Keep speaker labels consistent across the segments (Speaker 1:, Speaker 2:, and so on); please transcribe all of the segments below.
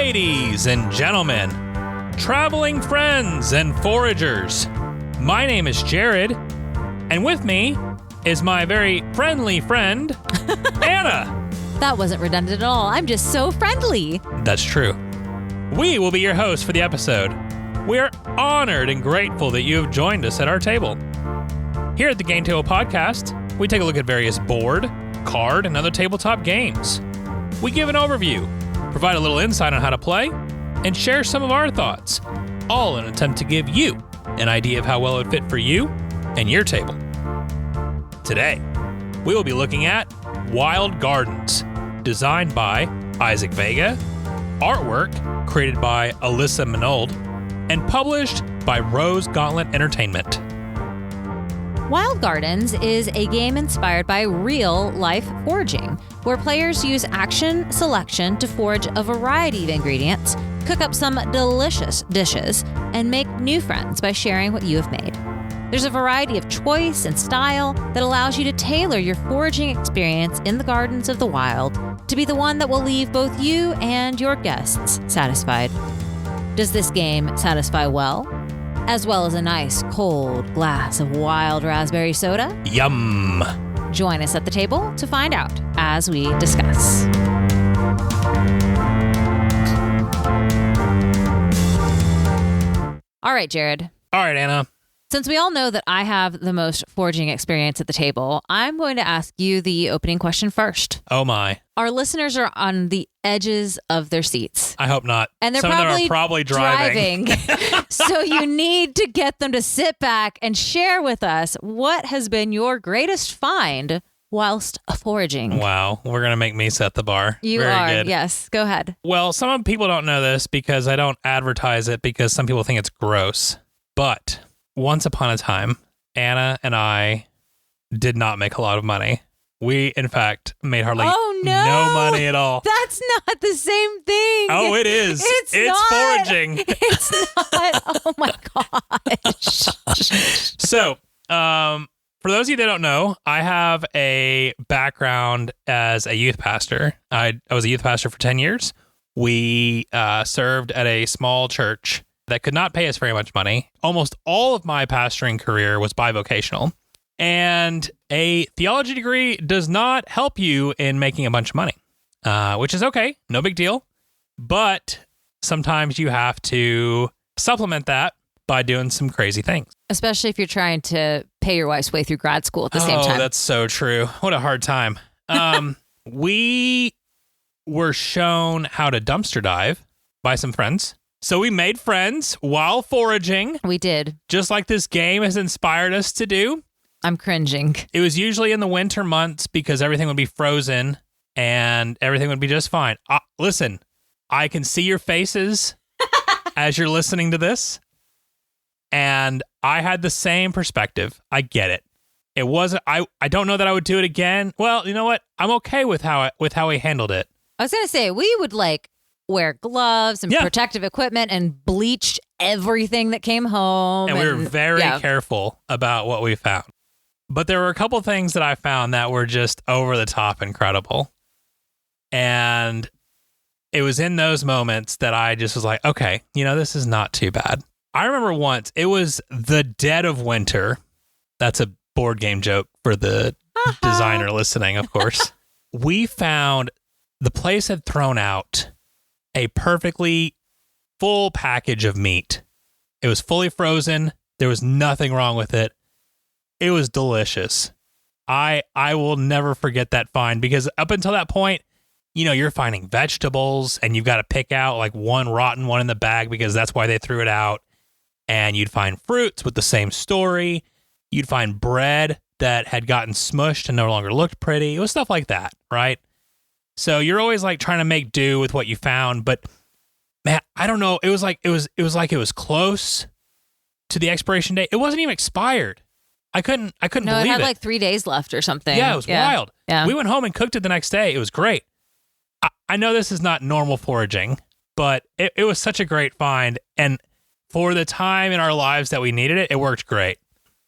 Speaker 1: Ladies and gentlemen, traveling friends and foragers, my name is Jared, and with me is my very friendly friend, Anna.
Speaker 2: That wasn't redundant at all. I'm just so friendly.
Speaker 1: That's true. We will be your hosts for the episode. We are honored and grateful that you have joined us at our table. Here at the Game Table Podcast, we take a look at various board, card, and other tabletop games. We give an overview, provide a little insight on how to play, and share some of our thoughts, all in an attempt to give you an idea of how well it would fit for you and your table. Today, we will be looking at Wild Gardens, designed by Isaac Vega, artwork created by Alyssa Minold, and published by Rose Gauntlet Entertainment.
Speaker 2: Wild Gardens is a game inspired by real-life foraging, where players use action selection to forage a variety of ingredients, cook up some delicious dishes, and make new friends by sharing what you have made. There's a variety of choice and style that allows you to tailor your foraging experience in the gardens of the wild to be the one that will leave both you and your guests satisfied. Does this game satisfy well? As well as a nice cold glass of wild raspberry soda?
Speaker 1: Yum!
Speaker 2: Join us at the table to find out as we discuss. All right, Jared.
Speaker 1: All right, Anna.
Speaker 2: Since we all know that I have the most foraging experience at the table, I'm going to ask you the opening question first.
Speaker 1: Oh my.
Speaker 2: Our listeners are on the edges of their seats.
Speaker 1: I hope not.
Speaker 2: And they're
Speaker 1: Some of them are probably driving.
Speaker 2: So you need to get them to sit back and share with us what has been your greatest find whilst foraging.
Speaker 1: Wow. We're going to make me set the bar.
Speaker 2: You
Speaker 1: Very
Speaker 2: are.
Speaker 1: good.
Speaker 2: Yes. Go ahead.
Speaker 1: Well, some people don't know this because I don't advertise it because some people think it's gross. But once upon a time, Anna and I did not make a lot of money. We, in fact, made hardly no money at all.
Speaker 2: That's not the same thing.
Speaker 1: Oh, it is.
Speaker 2: It's
Speaker 1: not. Foraging.
Speaker 2: It's not. Oh, my gosh.
Speaker 1: So, for those of you that don't know, I have a background as a youth pastor. I was a youth pastor for 10 years. We served at a small church that could not pay us very much money. Almost all of my pastoring career was bivocational. And a theology degree does not help you in making a bunch of money, which is okay. No big deal. But sometimes you have to supplement that by doing some crazy things.
Speaker 2: Especially if you're trying to pay your wife's way through grad school at the same time.
Speaker 1: Oh, that's so true. What a hard time. We were shown how to dumpster dive by some friends. So we made friends while foraging.
Speaker 2: We did.
Speaker 1: Just like this game has inspired us to do.
Speaker 2: I'm cringing.
Speaker 1: It was usually in the winter months because everything would be frozen and everything would be just fine. Listen, I can see your faces as you're listening to this. And I had the same perspective. I get it. It wasn't, I don't know that I would do it again. Well, you know what? I'm okay with how we handled it.
Speaker 2: I was going to say, we would wear gloves and protective equipment and bleach everything that came home.
Speaker 1: And we were very careful about what we found. But there were a couple things that I found that were just over the top incredible. And it was in those moments that I just was like, okay, this is not too bad. I remember once, it was the dead of winter. That's a board game joke for the designer listening, of course. We found the place had thrown out a perfectly full package of meat. It was fully frozen. There was nothing wrong with it. It was delicious. I will never forget that find because up until that point, you're finding vegetables and you've got to pick out one rotten one in the bag because that's why they threw it out. And you'd find fruits with the same story. You'd find bread that had gotten smushed and no longer looked pretty. It was stuff like that, right? So you're always trying to make do with what you found, but man, I don't know. It was like it was close to the expiration date. It wasn't even expired. I couldn't believe it.
Speaker 2: No, it had 3 days left or something.
Speaker 1: Yeah, it was wild.
Speaker 2: Yeah.
Speaker 1: We went home and cooked it the next day. It was great. I know this is not normal foraging, but it was such a great find. And for the time in our lives that we needed it, it worked great.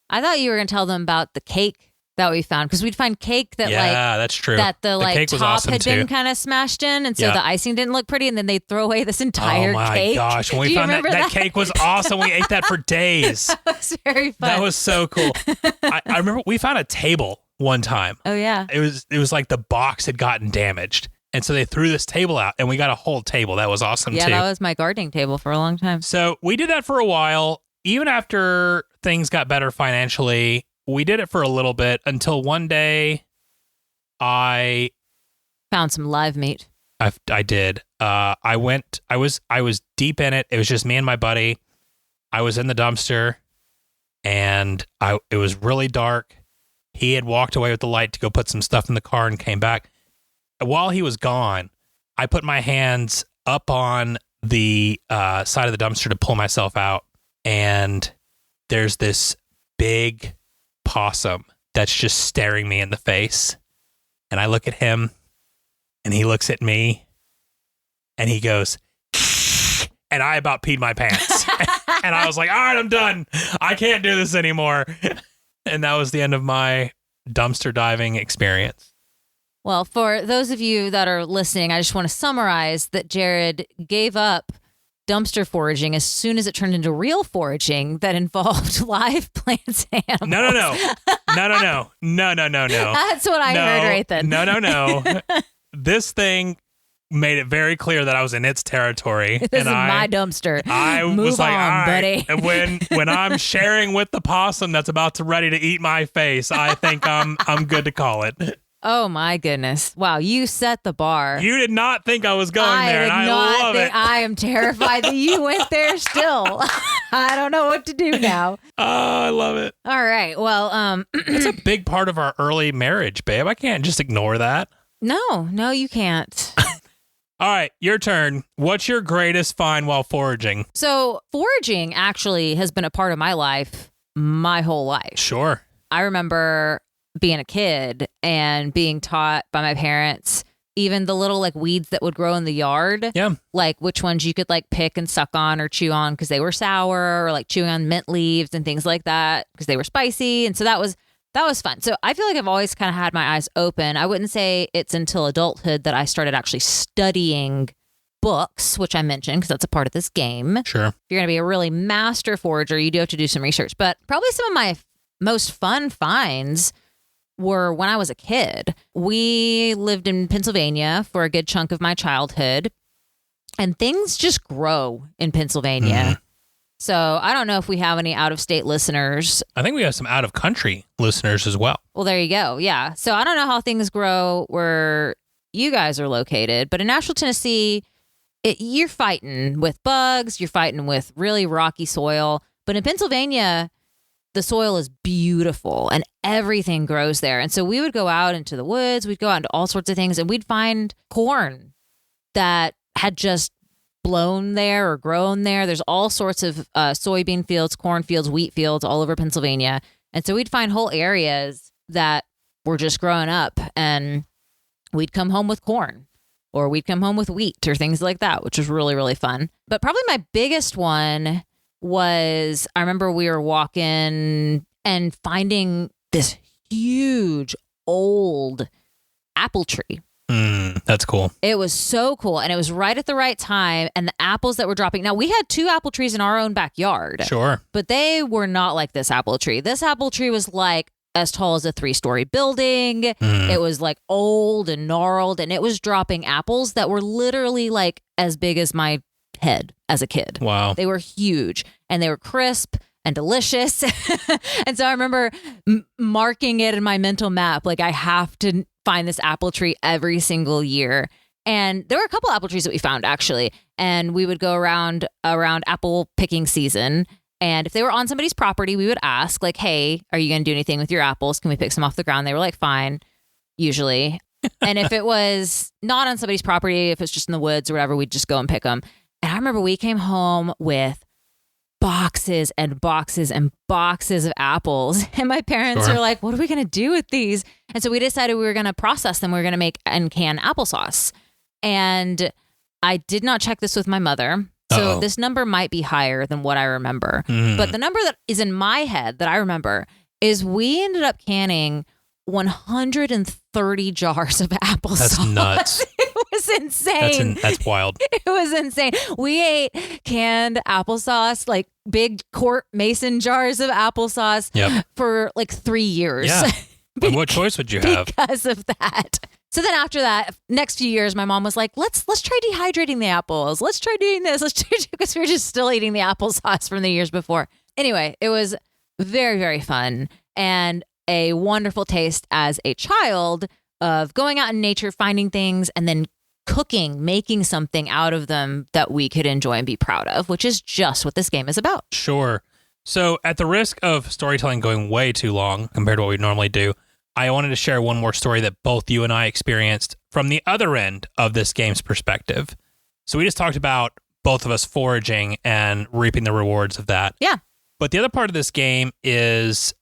Speaker 2: I thought you were going to tell them about the cake that we found, because we'd find cake that
Speaker 1: that's true.
Speaker 2: That the
Speaker 1: cake was
Speaker 2: top
Speaker 1: awesome
Speaker 2: had
Speaker 1: too.
Speaker 2: been kind of smashed in, and so the icing didn't look pretty, and then they'd throw away this entire cake.
Speaker 1: Oh my gosh, when we found that cake was awesome. We ate that for days.
Speaker 2: That was very fun.
Speaker 1: That was so cool. I remember we found a table one time.
Speaker 2: Oh yeah.
Speaker 1: It was like the box had gotten damaged. And so they threw this table out, and we got a whole table. That was awesome, too.
Speaker 2: Yeah, that was my gardening table for a long time.
Speaker 1: So we did that for a while. Even after things got better financially, we did it for a little bit until one day I
Speaker 2: found some live meat.
Speaker 1: I did. I was deep in it. It was just me and my buddy. I was in the dumpster, and it was really dark. He had walked away with the light to go put some stuff in the car and came back. While he was gone, I put my hands up on the side of the dumpster to pull myself out. And there's this big possum that's just staring me in the face. And I look at him, and he looks at me, and he goes, and I about peed my pants. And I was like, all right, I'm done. I can't do this anymore. And that was the end of my dumpster diving experience.
Speaker 2: Well, for those of you that are listening, I just want to summarize that Jared gave up dumpster foraging as soon as it turned into real foraging that involved live plants and animals.
Speaker 1: No.
Speaker 2: That's what I heard right then.
Speaker 1: No. This thing made it very clear that I was in its territory.
Speaker 2: This is my dumpster.
Speaker 1: I
Speaker 2: Move
Speaker 1: was like,
Speaker 2: on,
Speaker 1: all right,
Speaker 2: buddy.
Speaker 1: when I'm sharing with the possum that's about to ready to eat my face, I think I'm good to call it.
Speaker 2: Oh my goodness. Wow, you set the bar.
Speaker 1: You did not think I was going there, and I love it.
Speaker 2: I am terrified that you went there still. I don't know what to do now.
Speaker 1: Oh, I love it.
Speaker 2: All right. Well,
Speaker 1: it's a big part of our early marriage, babe. I can't just ignore that.
Speaker 2: No, you can't.
Speaker 1: All right, your turn. What's your greatest find while foraging?
Speaker 2: So foraging actually has been a part of my life my whole life.
Speaker 1: Sure.
Speaker 2: I remember being a kid and being taught by my parents, even the little like weeds that would grow in the yard.
Speaker 1: Yeah.
Speaker 2: Like which ones you could like pick and suck on or chew on because they were sour, or like chewing on mint leaves and things like that because they were spicy. And so that was fun. So I feel like I've always kind of had my eyes open. I wouldn't say it's until adulthood that I started actually studying books, which I mentioned because that's a part of this game.
Speaker 1: Sure.
Speaker 2: If you're going to be a really master forager, you do have to do some research. But probably some of my most fun finds were when I was a kid. We lived in Pennsylvania for a good chunk of my childhood, and things just grow in Pennsylvania. Mm-hmm. So I don't know if we have any out-of-state listeners.
Speaker 1: I think we have some out-of-country listeners as well.
Speaker 2: Well, there you go. Yeah. So I don't know how things grow where you guys are located, but in Nashville, Tennessee, you're fighting with bugs, you're fighting with really rocky soil. But in Pennsylvania, the soil is beautiful and everything grows there. And so we would go out into the woods, we'd go out into all sorts of things, and we'd find corn that had just blown there or grown there. There's all sorts of soybean fields, corn fields, wheat fields all over Pennsylvania. And so we'd find whole areas that were just growing up, and we'd come home with corn, or we'd come home with wheat or things like that, which was really, really fun. But probably my biggest one was, I remember we were walking and finding this huge old apple tree.
Speaker 1: That's cool.
Speaker 2: It was so cool. And it was right at the right time. And the apples that were dropping. Now, we had 2 apple trees in our own backyard.
Speaker 1: Sure.
Speaker 2: But they were not like this apple tree. This apple tree was like as tall as a 3-story building. It was like old and gnarled. And it was dropping apples that were literally like as big as my head as a kid.
Speaker 1: Wow.
Speaker 2: They were huge and they were crisp and delicious. And so I remember marking it in my mental map. Like, I have to find this apple tree every single year. And there were a couple apple trees that we found actually. And we would go around apple picking season. And if they were on somebody's property, we would ask like, hey, are you going to do anything with your apples? Can we pick some off the ground? They were like, fine, usually. And if it was not on somebody's property, if it's just in the woods or whatever, we'd just go and pick them. And I remember we came home with boxes and boxes and boxes of apples. And my parents were like, what are we going to do with these? And so we decided we were going to process them. We were going to make and can applesauce. And I did not check this with my mother. So this number might be higher than what I remember. But the number that is in my head that I remember is we ended up canning 130 jars of applesauce.
Speaker 1: That's nuts.
Speaker 2: It was insane.
Speaker 1: That's wild.
Speaker 2: It was insane. We ate canned applesauce, like big quart mason jars of applesauce for like 3 years.
Speaker 1: Yeah. And what choice would you have?
Speaker 2: Because of that. So then after that, next few years, my mom was like, let's try dehydrating the apples. Let's try doing this. Because we were just still eating the applesauce from the years before. Anyway, it was very, very fun and a wonderful taste as a child of going out in nature, finding things, and then cooking, making something out of them that we could enjoy and be proud of, which is just what this game is about.
Speaker 1: Sure. So at the risk of storytelling going way too long compared to what we normally do, I wanted to share one more story that both you and I experienced from the other end of this game's perspective. So we just talked about both of us foraging and reaping the rewards of that.
Speaker 2: Yeah.
Speaker 1: But the other part of this game is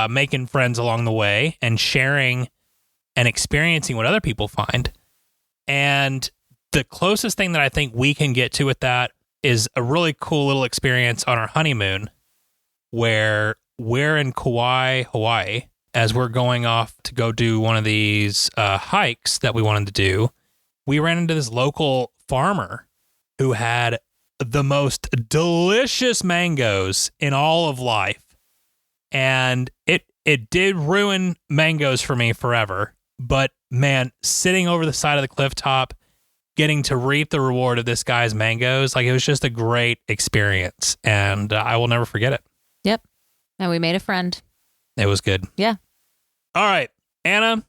Speaker 1: making friends along the way and sharing and experiencing what other people find. And the closest thing that I think we can get to with that is a really cool little experience on our honeymoon where we're in Kauai, Hawaii, as we're going off to go do one of these hikes that we wanted to do. We ran into this local farmer who had the most delicious mangoes in all of life. And it did ruin mangoes for me forever. But man, sitting over the side of the cliff top, getting to reap the reward of this guy's mangoes, like it was just a great experience. And I will never forget it.
Speaker 2: Yep. And we made a friend.
Speaker 1: It was good.
Speaker 2: Yeah.
Speaker 1: All right, Anna,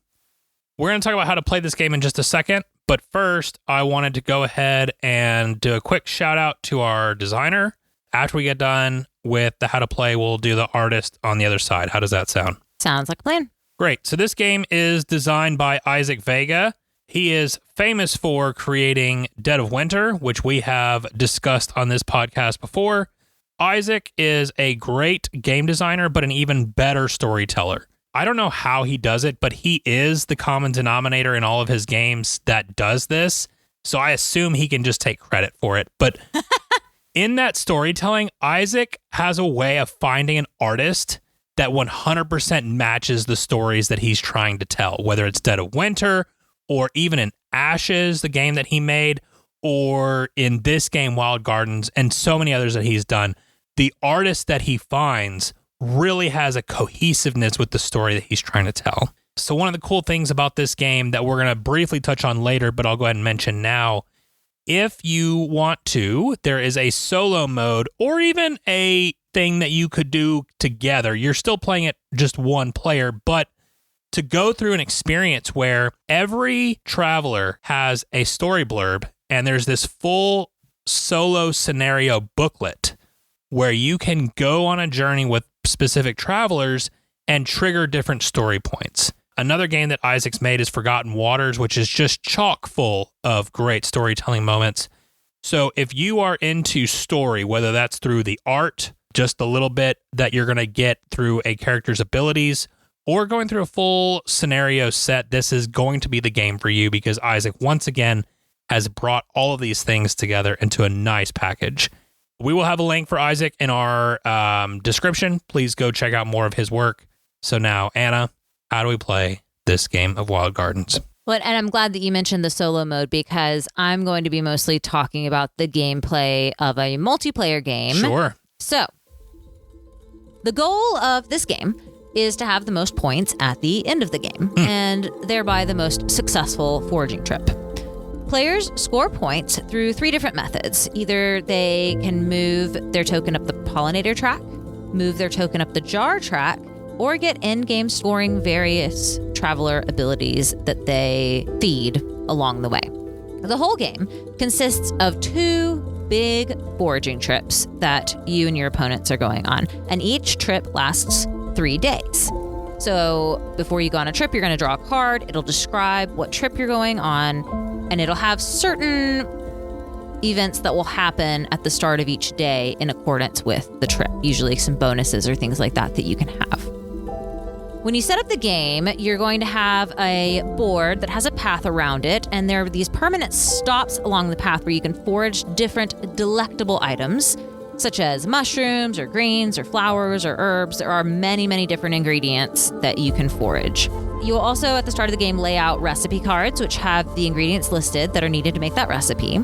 Speaker 1: we're going to talk about how to play this game in just a second. But first, I wanted to go ahead and do a quick shout out to our designer. After we get done with the how to play, we'll do the artist on the other side. How does that sound?
Speaker 2: Sounds like a plan.
Speaker 1: Great. So this game is designed by Isaac Vega. He is famous for creating Dead of Winter, which we have discussed on this podcast before. Isaac is a great game designer, but an even better storyteller. I don't know how he does it, but he is the common denominator in all of his games that does this. So I assume he can just take credit for it. But in that storytelling, Isaac has a way of finding an artist that 100% matches the stories that he's trying to tell, whether it's Dead of Winter or even in Ashes, the game that he made, or in this game, Wild Gardens, and so many others that he's done. The artist that he finds really has a cohesiveness with the story that he's trying to tell. So one of the cool things about this game that we're going to briefly touch on later, but I'll go ahead and mention now, if you want to, there is a solo mode or even a thing that you could do together. You're still playing it just one player, but to go through an experience where every traveler has a story blurb and there's this full solo scenario booklet where you can go on a journey with specific travelers and trigger different story points. Another game that Isaac's made is Forgotten Waters, which is just chock full of great storytelling moments. So if you are into story, whether that's through the art, just the little bit that you're going to get through a character's abilities, or going through a full scenario set, this is going to be the game for you because Isaac, once again, has brought all of these things together into a nice package. We will have a link for Isaac in our description. Please go check out more of his work. So now, Anna, how do we play this game of Wild Gardens?
Speaker 2: Well, and I'm glad that you mentioned the solo mode because I'm going to be mostly talking about the gameplay of a multiplayer game.
Speaker 1: Sure.
Speaker 2: So, the goal of this game is to have the most points at the end of the game and thereby the most successful foraging trip. Players score points through 3 different methods. Either they can move their token up the pollinator track, move their token up the jar track, or get in-game scoring various traveler abilities that they feed along the way. The whole game consists of 2 big foraging trips that you and your opponents are going on, and each trip lasts 3 days. So before you go on a trip, you're going to draw a card. It'll describe what trip you're going on, and it'll have certain events that will happen at the start of each day in accordance with the trip, usually some bonuses or things like that that you can have. When you set up the game, you're going to have a board that has a path around it, and there are these permanent stops along the path where you can forage different delectable items. such as mushrooms or greens or flowers or herbs. There are many, many different ingredients that you can forage. You'll also, at the start of the game, lay out recipe cards, which have the ingredients listed that are needed to make that recipe.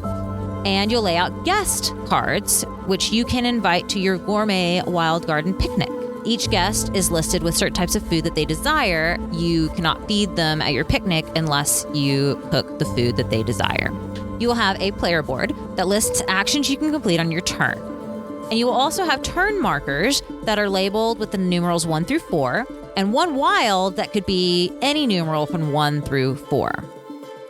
Speaker 2: And you'll lay out guest cards, which you can invite to your gourmet wild garden picnic. Each guest is listed with certain types of food that they desire. You cannot feed them at your picnic unless you cook the food that they desire. You will have a player board that lists actions you can complete on your turn. And you will also have turn markers that are labeled with the numerals 1 through 4, and one wild that could be any numeral from 1 through 4.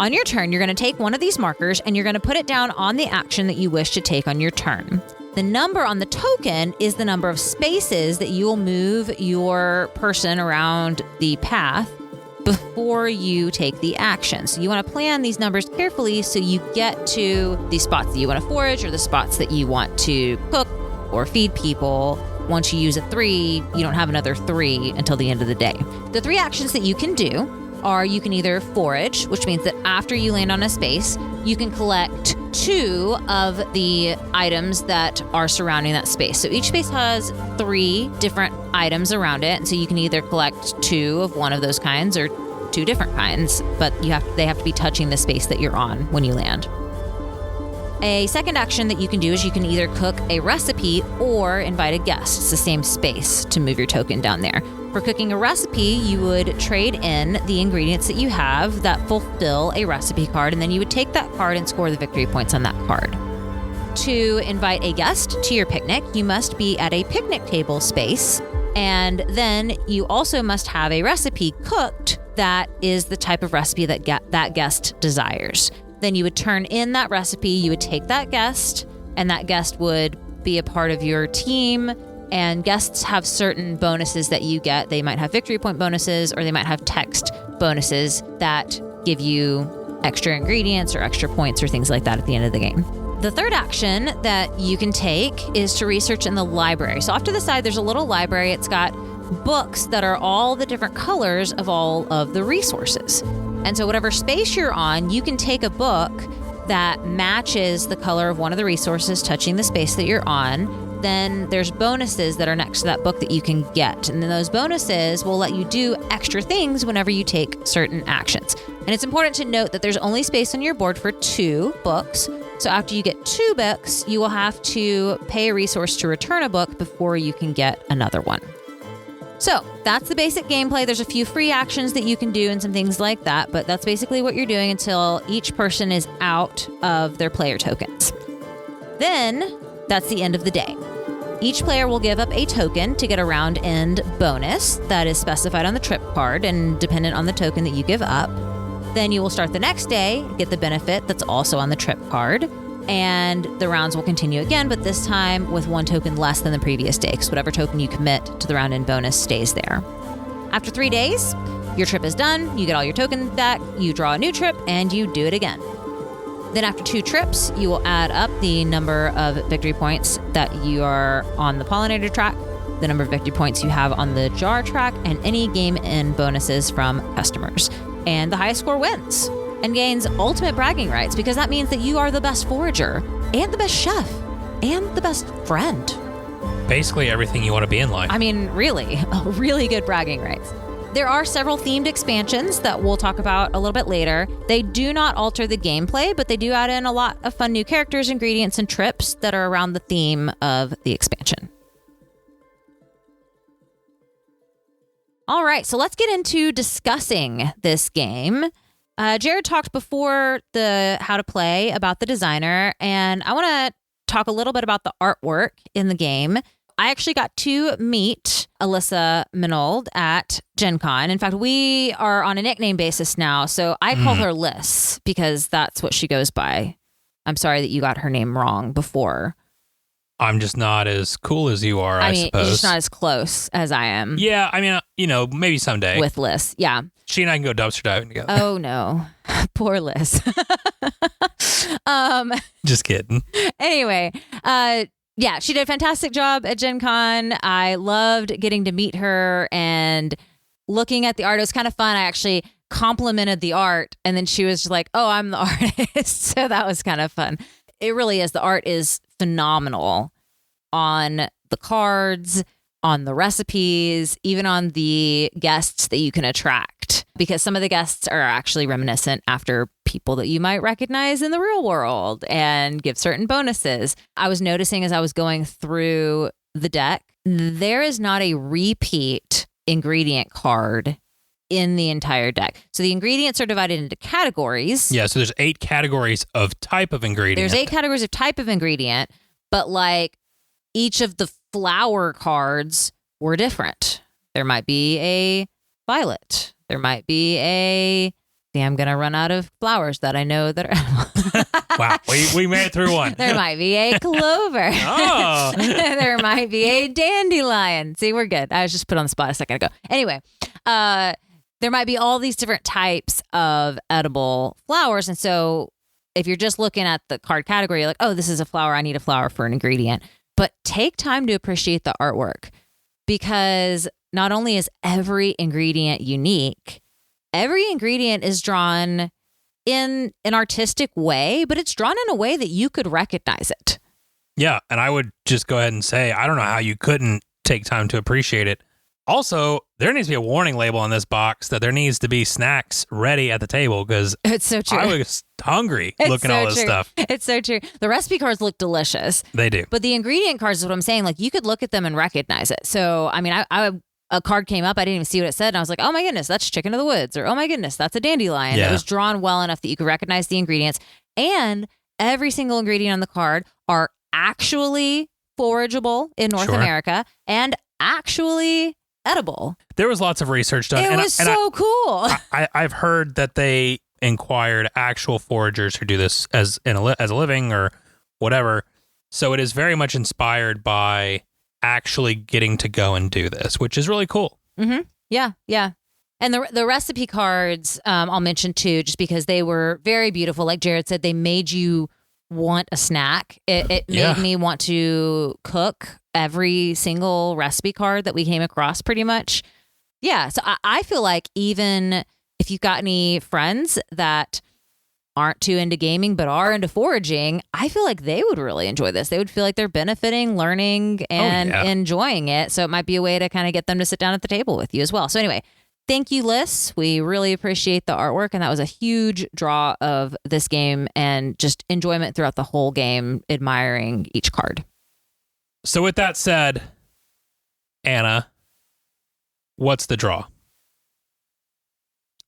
Speaker 2: On your turn, you're going to take one of these markers and you're going to put it down on the action that you wish to take on your turn. The number on the token is the number of spaces that you will move your person around the path before you take the action. So you want to plan these numbers carefully so you get to the spots that you want to forage or the spots that you want to cook or feed people. Once you use a 3, you don't have another 3 until the end of the day. The 3 actions that you can do are you can either forage, which means that after you land on a space, you can collect 2 of the items that are surrounding that space. So each space has 3 different items around it. So you can either collect 2 of one of those kinds or 2 different kinds, but they have to be touching the space that you're on when you land. A second action that you can do is you can either cook a recipe or invite a guest. It's the same space to move your token down there. For cooking a recipe, you would trade in the ingredients that you have that fulfill a recipe card, and then you would take that card and score the victory points on that card. To invite a guest to your picnic, you must be at a picnic table space, and then you also must have a recipe cooked that is the type of recipe that that guest desires. Then you would turn in that recipe, you would take that guest, and that guest would be a part of your team. And guests have certain bonuses that you get. They might have victory point bonuses, or they might have text bonuses that give you extra ingredients or extra points or things like that at the end of the game. The third action that you can take is to research in the library. So off to the side, there's a little library. It's got books that are all the different colors of all of the resources. And so whatever space you're on, you can take a book that matches the color of one of the resources touching the space that you're on. Then there's bonuses that are next to that book that you can get. And then those bonuses will let you do extra things whenever you take certain actions. And it's important to note that there's only space on your board for 2 books. So after you get 2 books, you will have to pay a resource to return a book before you can get another one. So that's the basic gameplay. There's a few free actions that you can do and some things like that, but that's basically what you're doing until each person is out of their player tokens. Then that's the end of the day. Each player will give up a token to get a round end bonus that is specified on the trip card and dependent on the token that you give up. Then you will start the next day, get the benefit that's also on the trip card, and the rounds will continue again, but this time with 1 token less than the previous day, because whatever token you commit to the round end bonus stays there. After 3 days, your trip is done, you get all your tokens back, you draw a new trip, and you do it again. Then after 2 trips, you will add up the number of victory points that you are on the pollinator track, the number of victory points you have on the jar track, and any game end bonuses from customers. And the highest score wins and gains ultimate bragging rights, because that means that you are the best forager and the best chef and the best friend.
Speaker 1: Basically everything you want to be in life.
Speaker 2: I mean, really good bragging rights. There are several themed expansions that we'll talk about a little bit later. They do not alter the gameplay, but they do add in a lot of fun new characters, ingredients, and trips that are around the theme of the expansion. All right, so let's get into discussing this game. Jared talked before the how to play about the designer, and I want to talk a little bit about the artwork in the game. I actually got to meet Alyssa Minold at Gen Con. In fact, we are on a nickname basis now, so I call her Liz because that's what she goes by. I'm sorry that you got her name wrong before.
Speaker 1: I'm just not as cool as you are, I suppose.
Speaker 2: You're just not as close as I am.
Speaker 1: Yeah, I mean, maybe someday.
Speaker 2: With Liz, yeah.
Speaker 1: She and I can go dumpster diving together.
Speaker 2: Oh, no. Poor Liz.
Speaker 1: Just kidding.
Speaker 2: Anyway, yeah, she did a fantastic job at Gen Con. I loved getting to meet her and looking at the art. It was kind of fun. I actually complimented the art, and then she was just like, oh, I'm the artist. So that was kind of fun. It really is. The art is phenomenal. on the cards, on the recipes, even on the guests that you can attract, because some of the guests are actually reminiscent after people that you might recognize in the real world and give certain bonuses. I was noticing as I was going through the deck, there is not a repeat ingredient card in the entire deck. So the ingredients are divided into categories.
Speaker 1: Yeah, so there's 8 categories of type of ingredient.
Speaker 2: There's 8 categories of type of ingredient, but like each of the flower cards were different. There might be a violet. There might be a... See, I'm going to run out of flowers that I know that are...
Speaker 1: Wow, we made it through one.
Speaker 2: There might be a clover.
Speaker 1: Oh.
Speaker 2: There might be a dandelion. See, we're good. I was just put on the spot a second ago. Anyway, there might be all these different types of edible flowers. And so if you're just looking at the card category, you're like, oh, this is a flower. I need a flower for an ingredient. But take time to appreciate the artwork, because not only is every ingredient unique, every ingredient is drawn in an artistic way, but it's drawn in a way that you could recognize it.
Speaker 1: Yeah, and I would just go ahead and say, I don't know how you couldn't take time to appreciate it. Also, there needs to be a warning label on this box that there needs to be snacks ready at the table, because
Speaker 2: it's so true.
Speaker 1: I was hungry looking at all this stuff.
Speaker 2: It's so true. The recipe cards look delicious.
Speaker 1: They do.
Speaker 2: But the ingredient cards is what I'm saying. Like, you could look at them and recognize it. So, I mean, a card came up. I didn't even see what it said. And I was like, oh my goodness, that's chicken of the woods. Or, oh my goodness, that's a dandelion.
Speaker 1: Yeah.
Speaker 2: It was drawn well enough that you could recognize the ingredients. And every single ingredient on the card are actually forageable in North America and actually edible.
Speaker 1: There was lots of research done.
Speaker 2: It was so cool.
Speaker 1: I've heard that they inquired actual foragers who do this as a living or whatever. So it is very much inspired by actually getting to go and do this, which is really cool.
Speaker 2: Mm-hmm. Yeah. And the recipe cards, I'll mention too, just because they were very beautiful. Like Jared said, they made you want a snack. It made me want to cook every single recipe card that we came across pretty much. Yeah. So I feel like even if you've got any friends that aren't too into gaming but are into foraging, I feel like they would really enjoy this. They would feel like they're benefiting, learning, and enjoying it. So it might be a way to kind of get them to sit down at the table with you as well. So anyway, thank you, Liz. We really appreciate the artwork, and that was a huge draw of this game and just enjoyment throughout the whole game, admiring each card.
Speaker 1: So with that said, Anna, what's the draw?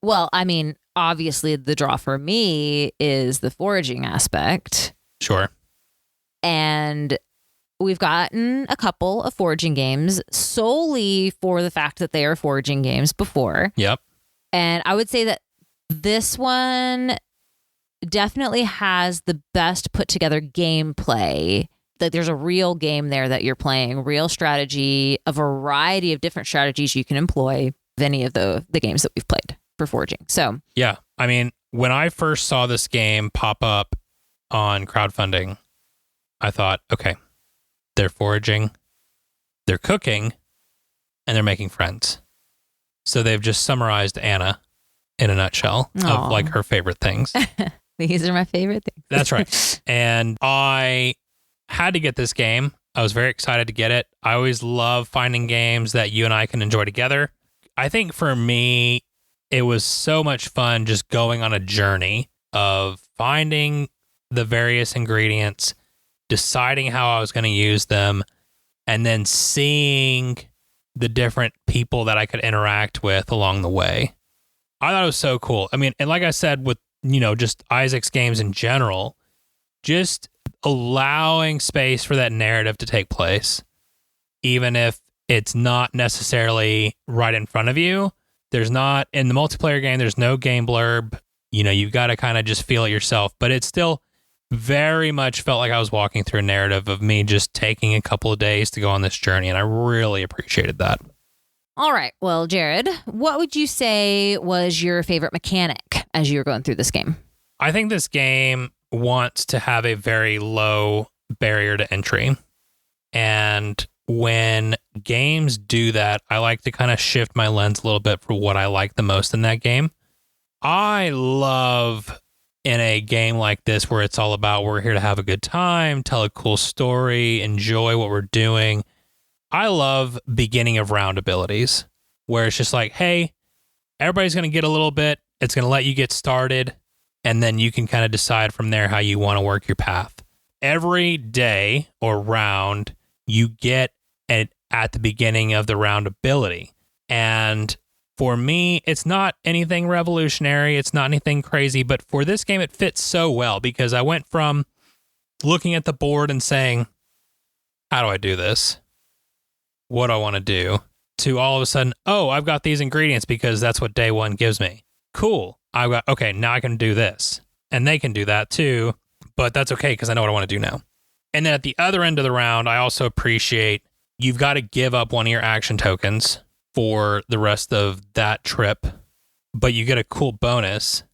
Speaker 2: Well, I mean, obviously the draw for me is the foraging aspect.
Speaker 1: Sure.
Speaker 2: And we've gotten a couple of foraging games solely for the fact that they are foraging games before.
Speaker 1: Yep.
Speaker 2: And I would say that this one definitely has the best put together gameplay. That there's a real game there that you're playing, real strategy, a variety of different strategies you can employ of any of the games that we've played for foraging. So
Speaker 1: yeah, I mean, when I first saw this game pop up on crowdfunding, I thought, okay, they're foraging, they're cooking, and they're making friends. So they've just summarized Anna in a nutshell of like her favorite things.
Speaker 2: These are my favorite things.
Speaker 1: That's right. And I had to get this game. I was very excited to get it. I always love finding games that you and I can enjoy together. I think for me, it was so much fun just going on a journey of finding the various ingredients, deciding how I was going to use them, and then seeing the different people that I could interact with along the way. I thought it was so cool. I mean, and like I said, with, just Isaac's games in general, just allowing space for that narrative to take place, even if it's not necessarily right in front of you. There's not, in the multiplayer game, there's no game blurb. You've got to kind of just feel it yourself, but it still very much felt like I was walking through a narrative of me just taking a couple of days to go on this journey, and I really appreciated that.
Speaker 2: All right. Well, Jared, what would you say was your favorite mechanic as you were going through this game?
Speaker 1: I think this game wants to have a very low barrier to entry. And when games do that, I like to kind of shift my lens a little bit for what I like the most in that game. I love in a game like this where it's all about we're here to have a good time, tell a cool story, enjoy what we're doing. I love beginning of round abilities where it's just like, hey, everybody's going to get a little bit. It's going to let you get started. And then you can kind of decide from there how you want to work your path. Every day or round, you get at the beginning of the round ability. And for me, it's not anything revolutionary. It's not anything crazy. But for this game, it fits so well because I went from looking at the board and saying, how do I do this? What do I want to do? To all of a sudden, oh, I've got these ingredients because that's what day one gives me. Cool. Okay, now I can do this. And they can do that too, but that's okay because I know what I want to do now. And then at the other end of the round, I also appreciate you've got to give up one of your action tokens for the rest of that trip, but you get a cool bonus.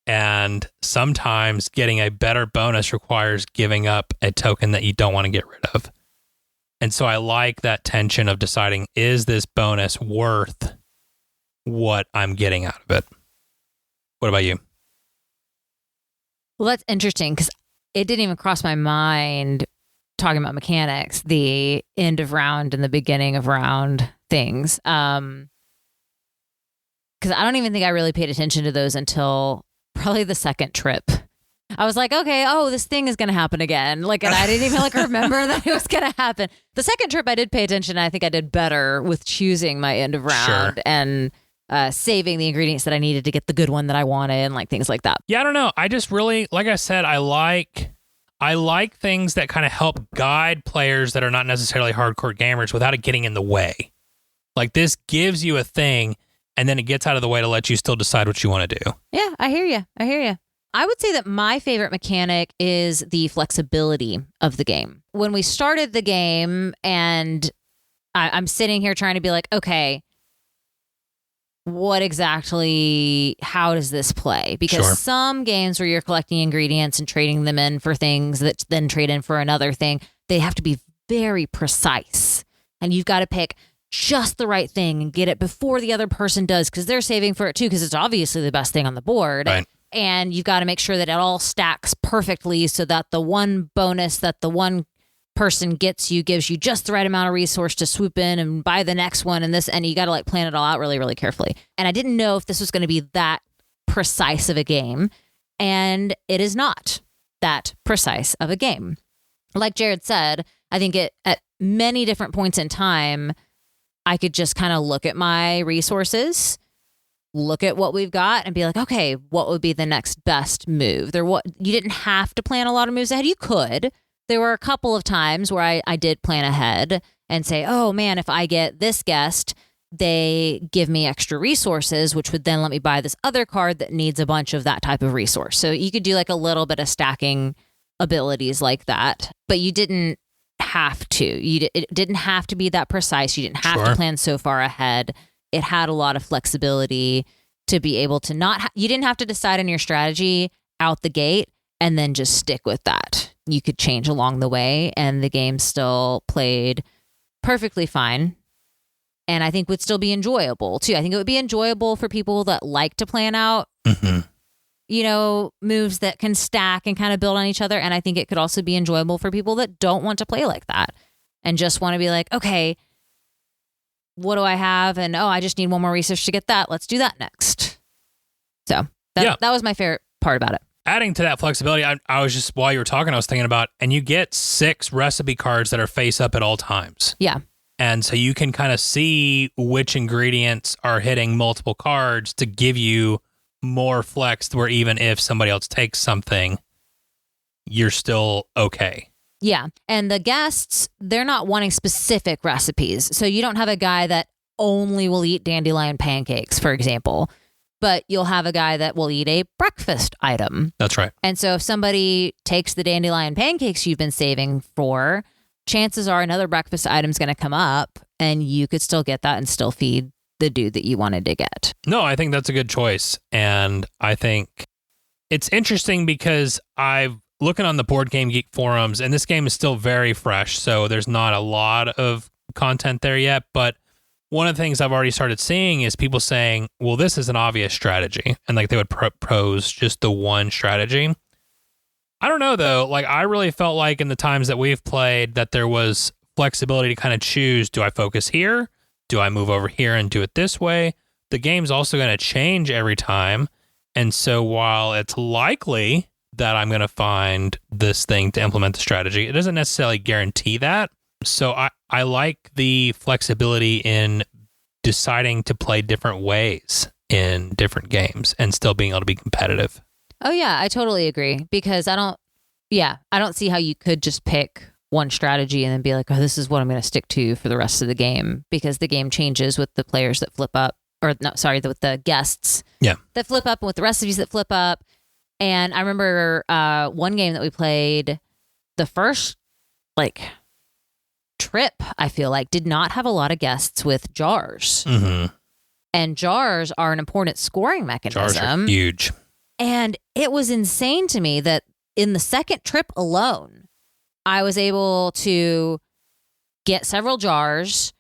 Speaker 1: And sometimes getting a better bonus requires giving up a token that you don't want to get rid of. And so I like that tension of deciding, is this bonus worth what I'm getting out of it? What about you?
Speaker 2: Well, that's interesting because it didn't even cross my mind talking about mechanics, the end of round and the beginning of round things. Because I don't even think I really paid attention to those until probably the second trip. I was like, okay, this thing is going to happen again. Like, and I didn't even remember that it was going to happen. The second trip I did pay attention. I think I did better with choosing my end of round and saving the ingredients that I needed to get the good one that I wanted and things like that.
Speaker 1: Yeah, I don't know. I just really, like I said, I like things that kind of help guide players that are not necessarily hardcore gamers without it getting in the way. Like this gives you a thing and then it gets out of the way to let you still decide what you want to do.
Speaker 2: Yeah, I hear you. I would say that my favorite mechanic is the flexibility of the game. When we started the game and I'm sitting here trying to be like, okay, what exactly, how does this play? Because some games where you're collecting ingredients and trading them in for things that then trade in for another thing, they have to be very precise. And you've got to pick just the right thing and get it before the other person does because they're saving for it too because it's obviously the best thing on the board.
Speaker 1: Right.
Speaker 2: And you've got to make sure that it all stacks perfectly so that the one bonus that the one person gets you gives you just the right amount of resource to swoop in and buy the next one and you got to plan it all out really, really carefully. And I didn't know if this was going to be that precise of a game. And it is not that precise of a game. Like Jared said, I think at many different points in time, I could just kind of look at my resources, look at what we've got and be like, okay, what would be the next best move? You didn't have to plan a lot of moves ahead. You could. There were a couple of times where I did plan ahead and say, oh man, if I get this guest, they give me extra resources, which would then let me buy this other card that needs a bunch of that type of resource. So you could do a little bit of stacking abilities like that, but you didn't have to. It didn't have to be that precise. You didn't have to plan so far ahead. It had a lot of flexibility to be able to you didn't have to decide on your strategy out the gate and then just stick with that. You could change along the way and the game still played perfectly fine. And I think would still be enjoyable too. I think it would be enjoyable for people that like to plan out, moves that can stack and kind of build on each other. And I think it could also be enjoyable for people that don't want to play like that and just want to be like, okay, what do I have? And I just need one more research to get that. Let's do that next. So that was my favorite part about it.
Speaker 1: Adding to that flexibility, I was just, while you were talking, I was thinking about, and you get 6 recipe cards that are face up at all times.
Speaker 2: Yeah.
Speaker 1: And so you can kind of see which ingredients are hitting multiple cards to give you more flex where even if somebody else takes something, you're still okay.
Speaker 2: Yeah. And the guests, they're not wanting specific recipes. So you don't have a guy that only will eat dandelion pancakes, for example, but you'll have a guy that will eat a breakfast item.
Speaker 1: That's right.
Speaker 2: And so if somebody takes the dandelion pancakes you've been saving for, chances are another breakfast item's going to come up and you could still get that and still feed the dude that you wanted to get.
Speaker 1: No, I think that's a good choice. And I think it's interesting because I've looking on the Boardgamegeek forums, and this game is still very fresh, so there's not a lot of content there yet, but one of the things I've already started seeing is people saying, well, this is an obvious strategy. And like they would propose just the one strategy. I don't know, though. Like, I really felt like in the times that we've played that there was flexibility to kind of choose, do I focus here? Do I move over here and do it this way? The game's also going to change every time. And so while it's likely that I'm going to find this thing to implement the strategy, it doesn't necessarily guarantee that. So I like the flexibility in deciding to play different ways in different games and still being able to be competitive.
Speaker 2: Oh, yeah, I totally agree because I don't see how you could just pick one strategy and then be like, oh, this is what I'm going to stick to for the rest of the game because the game changes with the players that flip up with the guests that flip up and with the recipes that flip up. And I remember one game that we played, the first trip, I feel like, did not have a lot of guests with jars.
Speaker 1: Mm-hmm.
Speaker 2: And jars are an important scoring mechanism.
Speaker 1: Jars are huge.
Speaker 2: And it was insane to me that in the second trip alone, I was able to get several jars.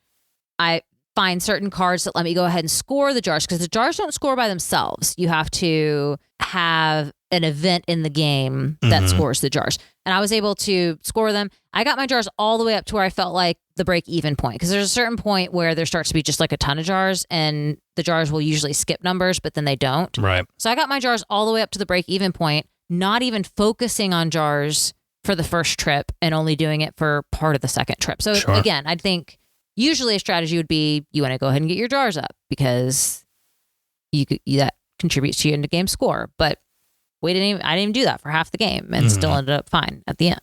Speaker 2: I find certain cards that let me go ahead and score the jars because the jars don't score by themselves. You have to have an event in the game that scores the jars. And I was able to score them. I got my jars all the way up to where I felt like the break-even point because there's a certain point where there starts to be just like a ton of jars and the jars will usually skip numbers, but then they don't.
Speaker 1: Right.
Speaker 2: So I got my jars all the way up to the break-even point, not even focusing on jars for the first trip and only doing it for part of the second trip. So again, I think usually a strategy would be you want to go ahead and get your jars up because that contributes to your end game score. But I didn't even do that for half the game and still ended up fine at the end.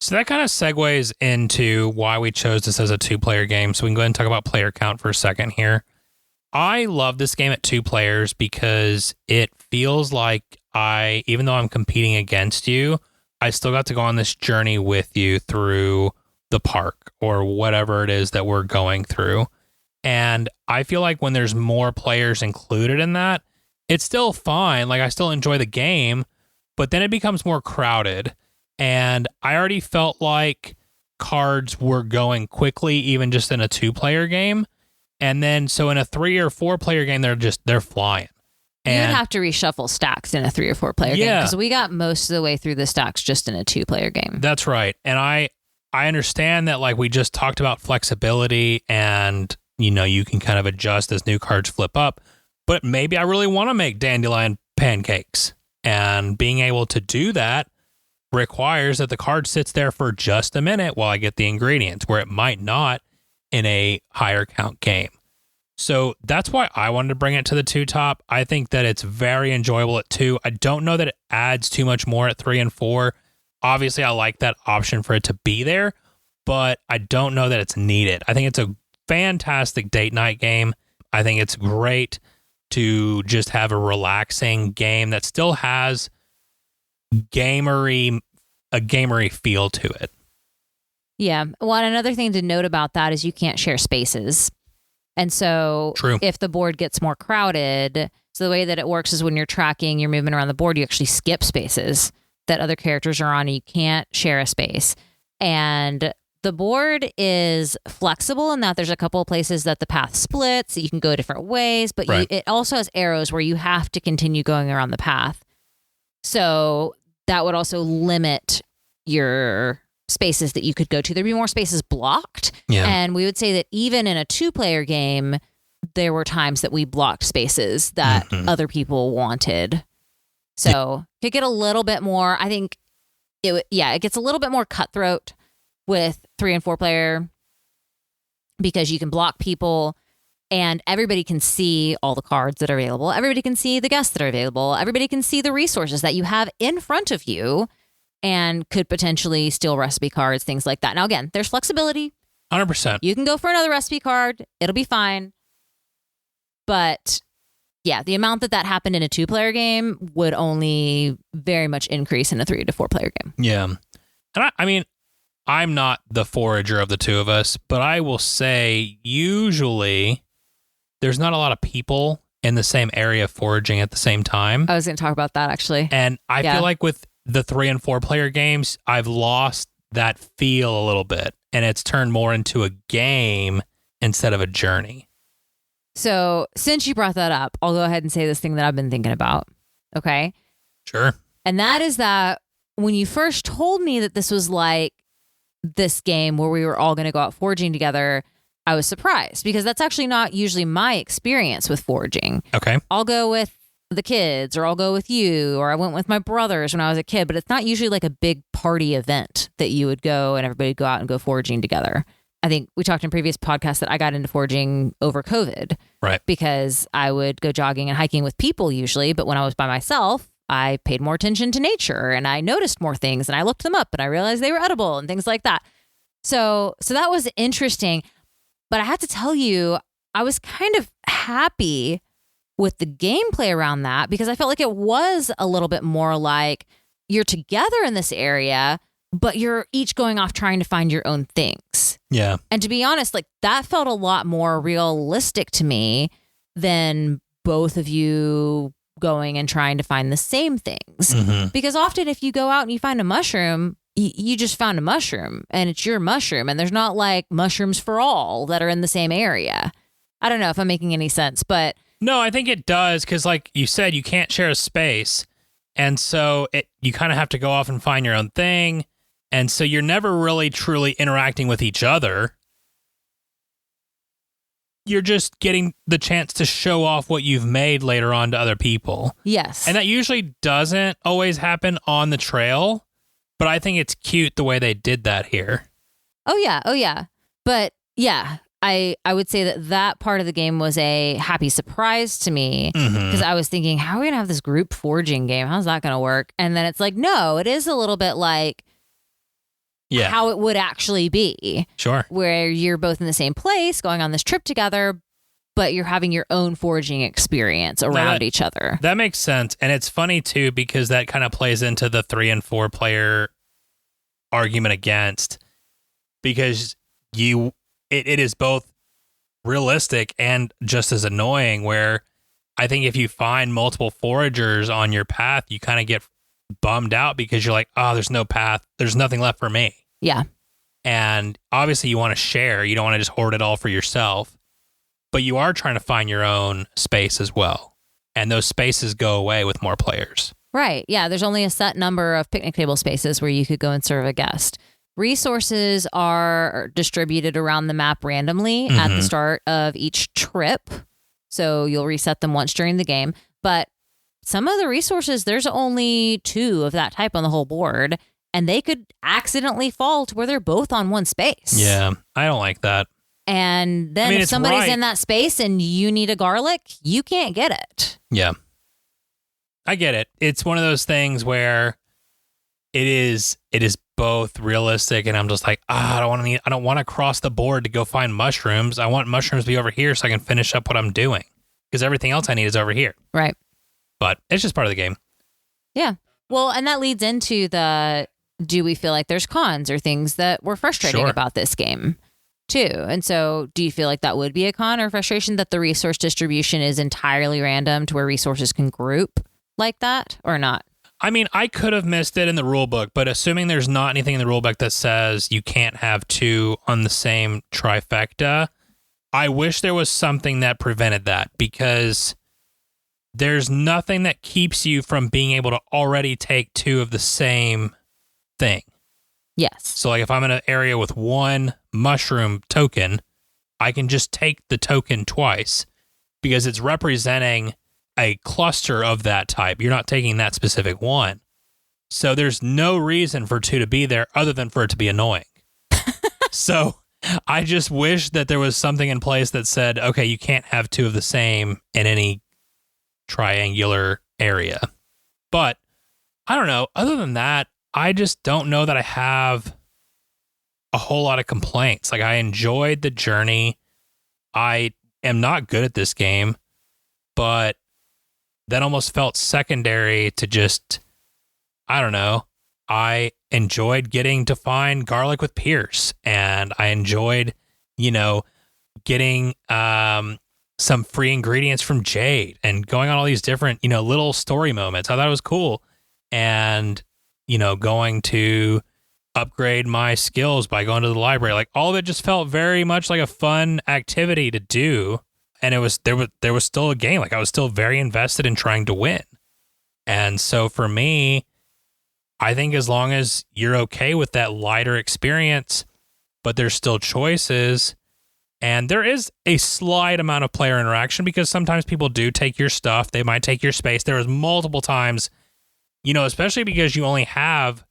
Speaker 1: So that kind of segues into why we chose this as a 2-player game. So we can go ahead and talk about player count for a second here. I love this game at 2 players because it feels like even though I'm competing against you, I still got to go on this journey with you through the park or whatever it is that we're going through. And I feel like when there's more players included in that, it's still fine. Like I still enjoy the game, but then it becomes more crowded. And I already felt like cards were going quickly, even just in a 2-player game. And then so in a 3 or 4-player game, they're flying. And
Speaker 2: you would have to reshuffle stacks in a 3 or 4-player game because we got most of the way through the stacks just in a 2-player game.
Speaker 1: That's right. And I understand that like we just talked about flexibility and, you can kind of adjust as new cards flip up. But maybe I really want to make dandelion pancakes. And being able to do that requires that the card sits there for just a minute while I get the ingredients, where it might not in a higher count game. So that's why I wanted to bring it to the 2 top. I think that it's very enjoyable at 2. I don't know that it adds too much more at 3 and 4. Obviously, I like that option for it to be there, but I don't know that it's needed. I think it's a fantastic date night game. I think it's great to just have a relaxing game that still has a gamery feel to it.
Speaker 2: Yeah. Well, and another thing to note about that is you can't share spaces. And so if the board gets more crowded, so the way that it works is when you're tracking your movement around the board, you actually skip spaces that other characters are on and you can't share a space. And the board is flexible in that there's a couple of places that the path splits, so you can go different ways, but it also has arrows where you have to continue going around the path. So that would also limit your spaces that you could go to. There'd be more spaces blocked. Yeah. And we would say that even in a 2-player game, there were times that we blocked spaces that other people wanted. So it could get a little bit more, I think it gets a little bit more cutthroat with 3 and 4-player because you can block people and everybody can see all the cards that are available. Everybody can see the guests that are available. Everybody can see the resources that you have in front of you and could potentially steal recipe cards, things like that. Now, again, there's flexibility.
Speaker 1: 100%.
Speaker 2: You can go for another recipe card. It'll be fine. But yeah, the amount that happened in a 2-player game would only very much increase in a 3 to 4-player game.
Speaker 1: Yeah. And I mean, I'm not the forager of the 2 of us, but I will say usually there's not a lot of people in the same area foraging at the same time.
Speaker 2: I was going to talk about that actually.
Speaker 1: And I feel like with the 3 and 4-player games, I've lost that feel a little bit and it's turned more into a game instead of a journey.
Speaker 2: So since you brought that up, I'll go ahead and say this thing that I've been thinking about. Okay.
Speaker 1: Sure.
Speaker 2: And that is that when you first told me that this was like this game where we were all going to go out foraging together, I was surprised because that's actually not usually my experience with foraging.
Speaker 1: Okay.
Speaker 2: I'll go with the kids or I'll go with you, or I went with my brothers when I was a kid, but it's not usually like a big party event that you would go and everybody would go out and go foraging together. I think we talked in previous podcasts that I got into foraging over COVID.
Speaker 1: Right.
Speaker 2: Because I would go jogging and hiking with people usually, but when I was by myself, I paid more attention to nature and I noticed more things and I looked them up and I realized they were edible and things like that. So that was interesting. But I have to tell you, I was kind of happy with the gameplay around that because I felt like it was a little bit more like you're together in this area, but you're each going off trying to find your own things.
Speaker 1: Yeah.
Speaker 2: And to be honest, like that felt a lot more realistic to me than both of you going and trying to find the same things.
Speaker 1: Mm-hmm.
Speaker 2: Because often if you go out and you find a mushroom, you just found a mushroom and it's your mushroom and there's not like mushrooms for all that are in the same area. I don't know if I'm making any sense, but
Speaker 1: No, I think it does because like you said, you can't share a space. And so you kind of have to go off and find your own thing. And so you're never really truly interacting with each other. You're just getting the chance to show off what you've made later on to other people.
Speaker 2: yes.
Speaker 1: And that usually doesn't always happen on the trail, but I think it's cute the way they did that here.
Speaker 2: Oh yeah. But yeah, I would say that part of the game was a happy surprise to me because I was thinking, how are we going to have this group foraging game? How's that going to work? And then it's like, no, it is a little bit like how it would actually be.
Speaker 1: Sure.
Speaker 2: Where you're both in the same place going on this trip together, but you're having your own foraging experience around each other.
Speaker 1: That makes sense. And it's funny too, because that kind of plays into the 3 and 4 player argument against, because it is both realistic and just as annoying, where I think if you find multiple foragers on your path, you kind of get bummed out because you're like, oh, there's no path. There's nothing left for me.
Speaker 2: Yeah.
Speaker 1: And obviously you want to share. You don't want to just hoard it all for yourself, but you are trying to find your own space as well. And those spaces go away with more players.
Speaker 2: Right. Yeah. There's only a set number of picnic table spaces where you could go and serve a guest. Resources are distributed around the map randomly at the start of each trip. So you'll reset them once during the game. But some of the resources, there's only 2 of that type on the whole board, and they could accidentally fall to where they're both on one space.
Speaker 1: Yeah, I don't like that.
Speaker 2: And then if somebody's in that space and you need a garlic, you can't get it.
Speaker 1: Yeah. I get it. It's one of those things where it is both realistic, and I'm just like, I don't want to cross the board to go find mushrooms. I want mushrooms to be over here so I can finish up what I'm doing, because everything else I need is over here.
Speaker 2: Right.
Speaker 1: But it's just part of the game.
Speaker 2: Yeah. Well, and that leads into do we feel like there's cons or things that were frustrating about this game too? And so do you feel like that would be a con or frustration, that the resource distribution is entirely random to where resources can group like that or not?
Speaker 1: I mean, I could have missed it in the rule book, but assuming there's not anything in the rule book that says you can't have 2 on the same trifecta, I wish there was something that prevented that, because there's nothing that keeps you from being able to already take 2 of the same thing.
Speaker 2: Yes.
Speaker 1: So like if I'm in an area with 1 mushroom token, I can just take the token twice because it's representing a cluster of that type. You're not taking that specific one. So there's no reason for 2 to be there other than for it to be annoying. So I just wish that there was something in place that said, okay, you can't have 2 of the same in any triangular area. But I don't know. Other than that, I just don't know that I have a whole lot of complaints. Like, I enjoyed the journey. I am not good at this game, but that almost felt secondary to just, I don't know. I enjoyed getting to find garlic with Pierce, and I enjoyed, getting some free ingredients from Jade and going on all these different, little story moments. I thought it was cool. And, going to upgrade my skills by going to the library. Like, all of it just felt very much like a fun activity to do. and there was still a game. Like I was still very invested in trying to win. And so for me, I think as long as you're okay with that lighter experience, but there's still choices, and there is a slight amount of player interaction because sometimes people do take your stuff. They might take your space. There was multiple times, especially because you only have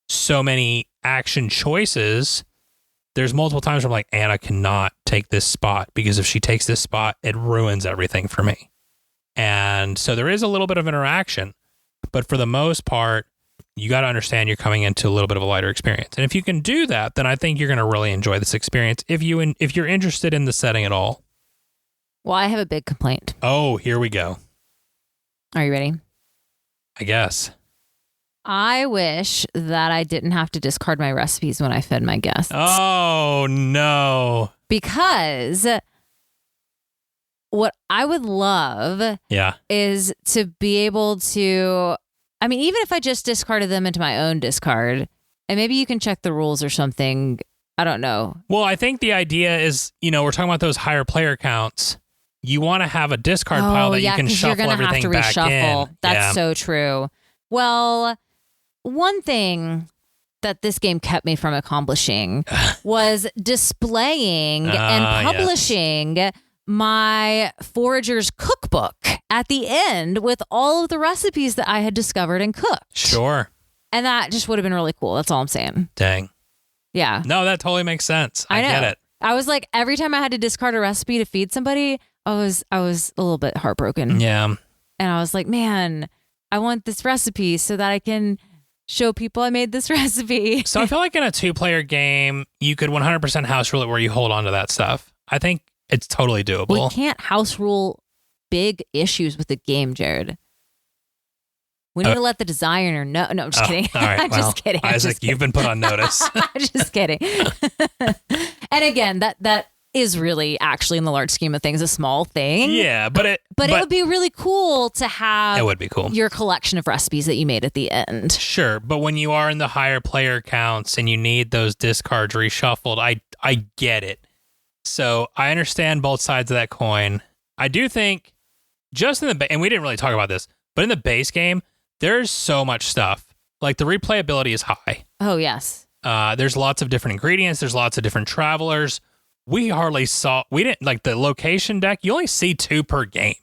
Speaker 1: so many action choices. There's multiple times where I'm like, Anna cannot take this spot because if she takes this spot, it ruins everything for me. And so there is a little bit of interaction, but for the most part, you got to understand you're coming into a little bit of a lighter experience. And if you can do that, then I think you're going to really enjoy this experience if you're interested in the setting at all.
Speaker 2: Well, I have a big complaint.
Speaker 1: Oh, here we go.
Speaker 2: Are you ready?
Speaker 1: I guess.
Speaker 2: I wish that I didn't have to discard my recipes when I fed my guests.
Speaker 1: Oh, no.
Speaker 2: Because what I would love is to be able to, I mean, even if I just discarded them into my own discard, and maybe you can check the rules or something. I don't know.
Speaker 1: Well, I think the idea is, we're talking about those higher player counts. You want to have a discard pile that you can shuffle everything back in.
Speaker 2: That's so true. Well, one thing that this game kept me from accomplishing was displaying and publishing my foragers cookbook at the end with all of the recipes that I had discovered and cooked.
Speaker 1: Sure.
Speaker 2: And that just would have been really cool. That's all I'm saying.
Speaker 1: Dang.
Speaker 2: Yeah.
Speaker 1: No, that totally makes sense. I get it.
Speaker 2: I was like, every time I had to discard a recipe to feed somebody, I was a little bit heartbroken.
Speaker 1: Yeah.
Speaker 2: And I was like, man, I want this recipe so that I can show people I made this recipe.
Speaker 1: So I feel like in a 2-player game, you could 100% house rule it where you hold on to that stuff. I think it's totally doable.
Speaker 2: We can't house rule big issues with the game, Jared. We need to let the designer know. No, I'm just kidding.
Speaker 1: All right,
Speaker 2: I'm just kidding.
Speaker 1: Isaac, you've been put on notice.
Speaker 2: I'm just kidding. And again, that is really actually in the large scheme of things a small thing.
Speaker 1: Yeah, but it
Speaker 2: would be really cool to have.
Speaker 1: It would be cool.
Speaker 2: Your collection of recipes that you made at the end.
Speaker 1: Sure, but when you are in the higher player counts and you need those discards reshuffled, I get it. So I understand both sides of that coin. I do think just in and we didn't really talk about this, but in the base game, there's so much stuff. Like the replayability is high.
Speaker 2: Oh, yes.
Speaker 1: There's lots of different ingredients. There's lots of different travelers. We didn't like the location deck. You only see 2 per game.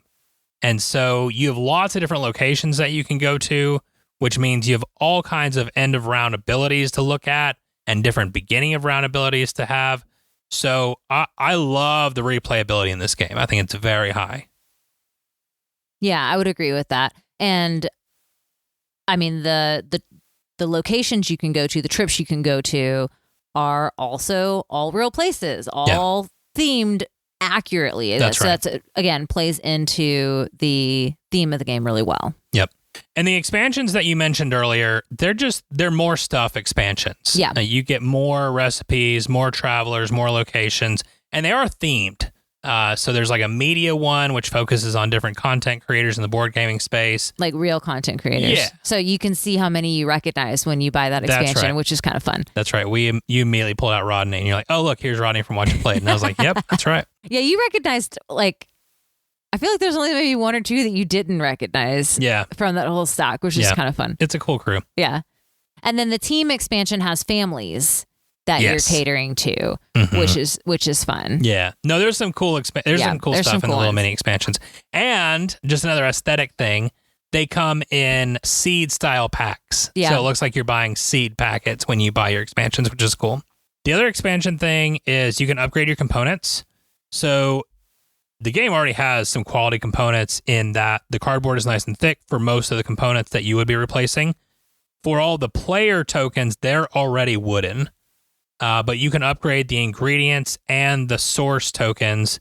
Speaker 1: And so you have lots of different locations that you can go to, which means you have all kinds of end of round abilities to look at and different beginning of round abilities to have. So I love the replayability in this game. I think it's very high.
Speaker 2: Yeah, I would agree with that. And I mean, the locations you can go to, the trips you can go to are also all real places, all themed accurately.
Speaker 1: That's right.
Speaker 2: That's again, plays into the theme of the game really well.
Speaker 1: Yep. And the expansions that you mentioned earlier, they're more stuff expansions.
Speaker 2: Yeah.
Speaker 1: You get more recipes, more travelers, more locations, and they are themed. So there's like a media one, which focuses on different content creators in the board gaming space.
Speaker 2: Like real content creators.
Speaker 1: Yeah.
Speaker 2: So you can see how many you recognize when you buy that expansion, which is kind of fun.
Speaker 1: That's right. You immediately pulled out Rodney and you're like, oh, look, here's Rodney from Watch It Played. And I was like, yep, that's right.
Speaker 2: Yeah, you recognized, like, I feel like there's only maybe 1 or 2 that you didn't recognize from that whole stack, which is kind of fun.
Speaker 1: It's a cool crew.
Speaker 2: Yeah. And then the team expansion has families that you're catering to, which is fun.
Speaker 1: Yeah. No, there's some cool stuff in the little mini expansions. And just another aesthetic thing, they come in seed style packs.
Speaker 2: Yeah.
Speaker 1: So it looks like you're buying seed packets when you buy your expansions, which is cool. The other expansion thing is you can upgrade your components. So the game already has some quality components in that the cardboard is nice and thick for most of the components that you would be replacing. For all the player tokens, they're already wooden. But you can upgrade the ingredients and the source tokens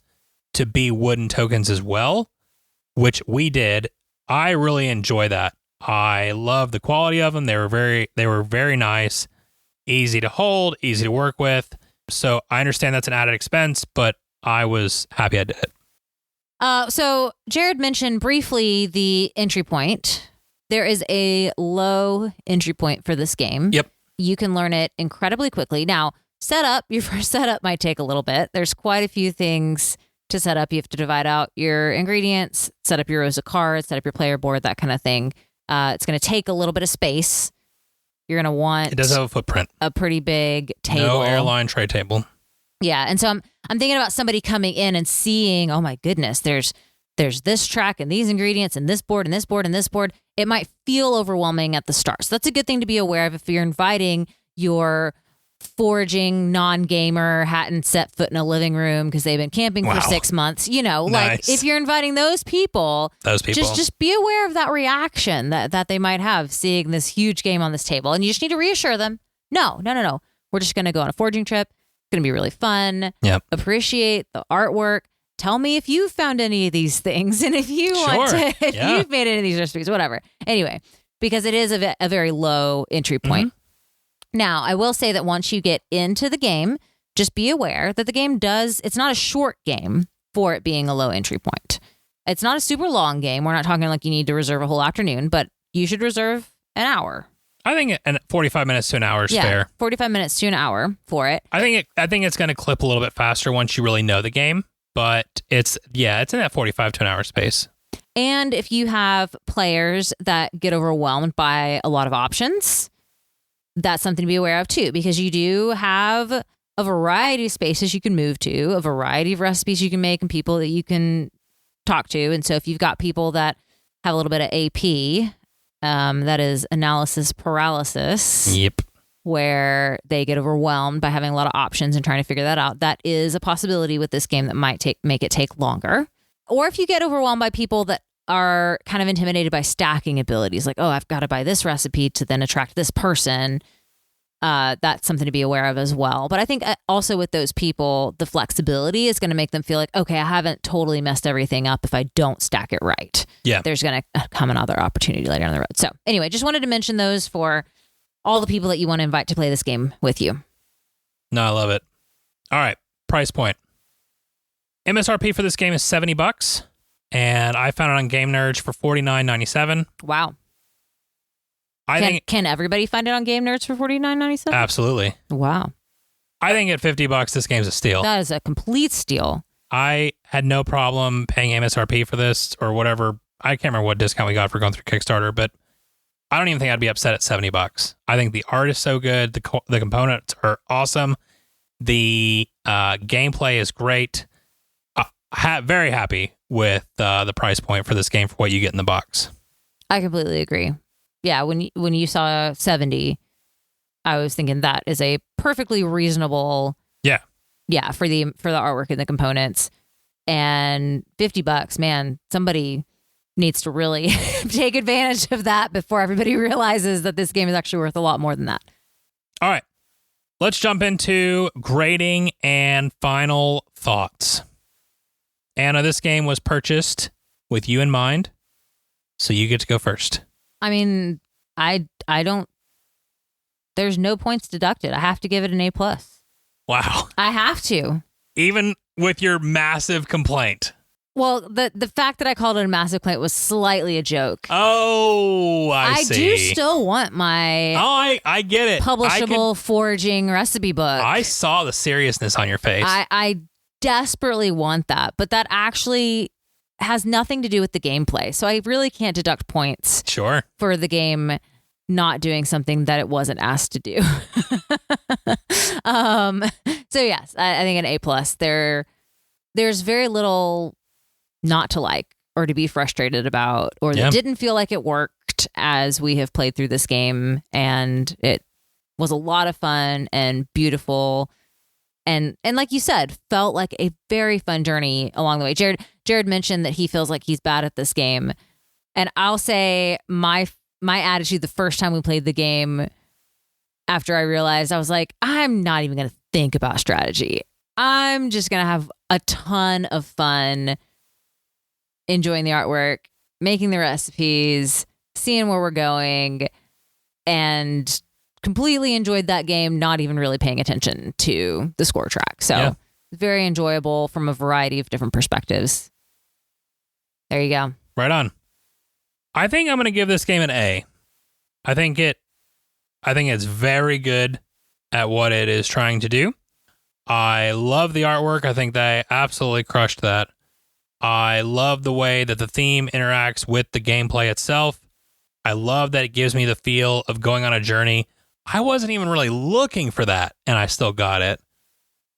Speaker 1: to be wooden tokens as well, which we did. I really enjoy that. I love the quality of them. They were very nice, easy to hold, easy to work with. So I understand that's an added expense, but I was happy I did it.
Speaker 2: So Jared mentioned briefly the entry point. There is a low entry point for this game.
Speaker 1: Yep.
Speaker 2: You can learn it incredibly quickly. Now, your first setup might take a little bit. There's quite a few things to set up. You have to divide out your ingredients, set up your rows of cards, set up your player board, that kind of thing. It's going to take a little bit of space. You're going to want...
Speaker 1: It does have a footprint.
Speaker 2: A pretty big table.
Speaker 1: No airline tray table.
Speaker 2: Yeah, and so I'm thinking about somebody coming in and seeing, oh my goodness, there's this track and these ingredients and this board and this board and this board. It might feel overwhelming at the start. So that's a good thing to be aware of if you're inviting your foraging non-gamer hadn't set foot in a living room because they've been camping for 6 months. You know, like if you're inviting those people, just be aware of that reaction that they might have seeing this huge game on this table. And you just need to reassure them, no. We're just going to go on a foraging trip. It's going to be really fun.
Speaker 1: Yep.
Speaker 2: Appreciate the artwork. Tell me if you found any of these things and if you want to, if you've made any of these recipes, whatever. Anyway, because it is a very low entry point. Mm-hmm. Now, I will say that once you get into the game, just be aware that the game it's not a short game for it being a low entry point. It's not a super long game. We're not talking like you need to reserve a whole afternoon, but you should reserve an hour.
Speaker 1: I think 45 minutes to an hour is fair.
Speaker 2: 45 minutes to an hour for it.
Speaker 1: I think it's going to clip a little bit faster once you really know the game, but it's in that 45 to an hour space.
Speaker 2: And if you have players that get overwhelmed by a lot of options, that's something to be aware of too, because you do have a variety of spaces you can move to, a variety of recipes you can make, and people that you can talk to. And so if you've got people that have a little bit of AP, that is analysis paralysis.
Speaker 1: Yep.
Speaker 2: Where they get overwhelmed by having a lot of options and trying to figure that out. That is a possibility with this game that might make it take longer. Or if you get overwhelmed by people that are kind of intimidated by stacking abilities, like, oh, I've got to buy this recipe to then attract this person. That's something to be aware of as well. But I think also with those people, the flexibility is going to make them feel like, okay, I haven't totally messed everything up if I don't stack it right.
Speaker 1: Yeah.
Speaker 2: There's going to come another opportunity later on the road. So anyway, just wanted to mention those for all the people that you want to invite to play this game with you.
Speaker 1: No, I love it. All right. Price point. MSRP for this game is $70. And I found it on Game Nerds for $49.97.
Speaker 2: Wow. Can everybody find it on Game Nerds for $49.97?
Speaker 1: Absolutely.
Speaker 2: Wow.
Speaker 1: I think at $50, this game's a steal.
Speaker 2: That is a complete steal.
Speaker 1: I had no problem paying MSRP for this or whatever. I can't remember what discount we got for going through Kickstarter, but I don't even think I'd be upset at $70. I think the art is so good. The components are awesome. The gameplay is great. Very happy with the price point for this game for what you get in the box.
Speaker 2: I completely agree. Yeah, when you saw 70, I was thinking that is a perfectly reasonable. Yeah, for the artwork and the components. And $50, man, somebody needs to really take advantage of that before everybody realizes that this game is actually worth a lot more than that.
Speaker 1: All right, let's jump into grading and final thoughts. Anna, this game was purchased with you in mind, so you get to go first.
Speaker 2: I mean, I don't. There's no points deducted. I have to give it an A+.
Speaker 1: Wow.
Speaker 2: I have to.
Speaker 1: Even with your massive complaint.
Speaker 2: Well, the fact that I called it a massive complaint was slightly a joke.
Speaker 1: Oh, I see.
Speaker 2: I do still want my.
Speaker 1: Oh, I get it.
Speaker 2: Publishable foraging recipe book.
Speaker 1: I saw the seriousness on your face.
Speaker 2: I desperately want that, but that actually has nothing to do with the gameplay. So I really can't deduct points.
Speaker 1: Sure. For
Speaker 2: the game not doing something that it wasn't asked to do. So yes, I think an A+. There's very little not to like or to be frustrated about or that didn't feel like it worked as we have played through this game, and it was a lot of fun and beautiful. And like you said, felt like a very fun journey along the way. Jared mentioned that he feels like he's bad at this game. And I'll say my attitude the first time we played the game, after I realized, I was like, I'm not even going to think about strategy. I'm just going to have a ton of fun enjoying the artwork, making the recipes, seeing where we're going, and completely enjoyed that game, not even really paying attention to the score track. So very enjoyable from a variety of different perspectives. There you go.
Speaker 1: Right on. I think I'm going to give this game an A. I think it's very good at what it is trying to do. I love the artwork. I think they absolutely crushed that. I love the way that the theme interacts with the gameplay itself. I love that it gives me the feel of going on a journey. I wasn't even really looking for that, and I still got it.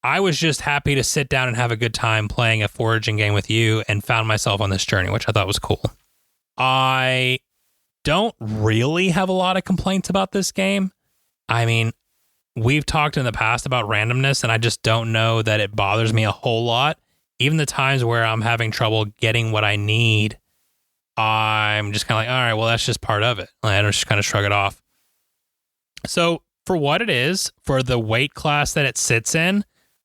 Speaker 1: I was just happy to sit down and have a good time playing a foraging game with you and found myself on this journey, which I thought was cool. I don't really have a lot of complaints about this game. I mean, we've talked in the past about randomness, and I just don't know that it bothers me a whole lot. Even the times where I'm having trouble getting what I need, I'm just kind of like, all right, well, that's just part of it. I just kind of shrug it off. So for what it is, for the weight class that it sits in,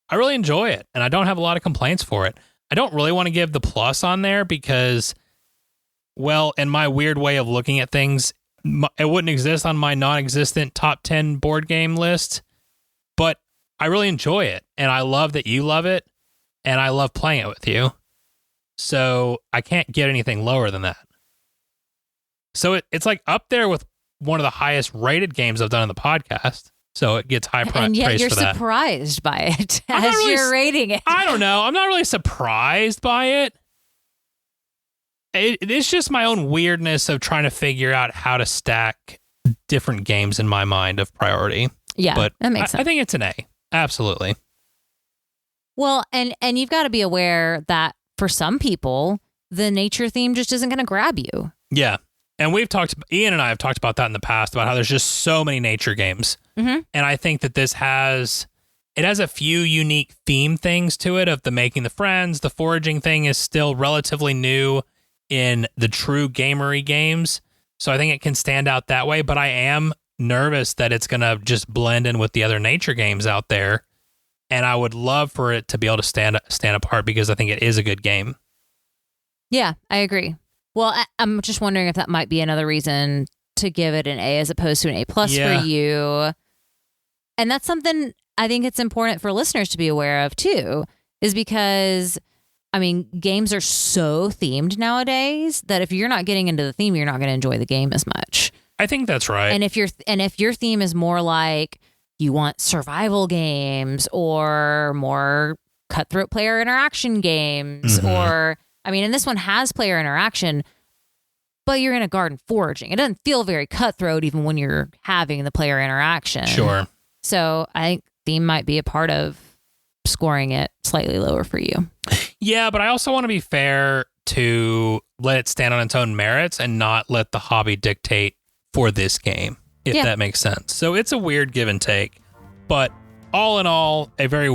Speaker 1: I really enjoy it, and I don't have a lot of complaints for it. I don't really want to give the plus on there because, well, in my weird way of looking at things, it wouldn't exist on my non-existent top 10 board game list, but I really enjoy it, and I love that you love it, and I love playing it with you. So I can't get anything lower than that. So it's like up there with one of the highest rated games I've done on the podcast. So it gets high praise for that.
Speaker 2: And yet you're surprised by it as you're rating it.
Speaker 1: I don't know. I'm not really surprised by it. It's just my own weirdness of trying to figure out how to stack different games in my mind of priority.
Speaker 2: Yeah,
Speaker 1: but
Speaker 2: that makes sense.
Speaker 1: I think it's an A. Absolutely.
Speaker 2: Well, and you've got to be aware that for some people, the nature theme just isn't going to grab you.
Speaker 1: Yeah. And Ian and I have talked about that in the past, about how there's just so many nature games.
Speaker 2: Mm-hmm.
Speaker 1: And I think that it has a few unique theme things to it of the making the friends. The foraging thing is still relatively new in the true gamery games. So I think it can stand out that way. But I am nervous that it's going to just blend in with the other nature games out there. And I would love for it to be able to stand apart because I think it is a good game.
Speaker 2: Yeah, I agree. Well, I'm just wondering if that might be another reason to give it an A as opposed to an A+ for you. And that's something I think it's important for listeners to be aware of too, is because, I mean, games are so themed nowadays that if you're not getting into the theme, you're not going to enjoy the game as much.
Speaker 1: I think that's right.
Speaker 2: And if your theme is more like you want survival games or more cutthroat player interaction games, or, I mean, and this one has player interaction, but you're in a garden foraging. It doesn't feel very cutthroat even when you're having the player interaction.
Speaker 1: Sure.
Speaker 2: So I think theme might be a part of scoring it slightly lower for you.
Speaker 1: Yeah, but I also want to be fair to let it stand on its own merits and not let the hobby dictate for this game, if that makes sense. So it's a weird give and take, but all in all, a very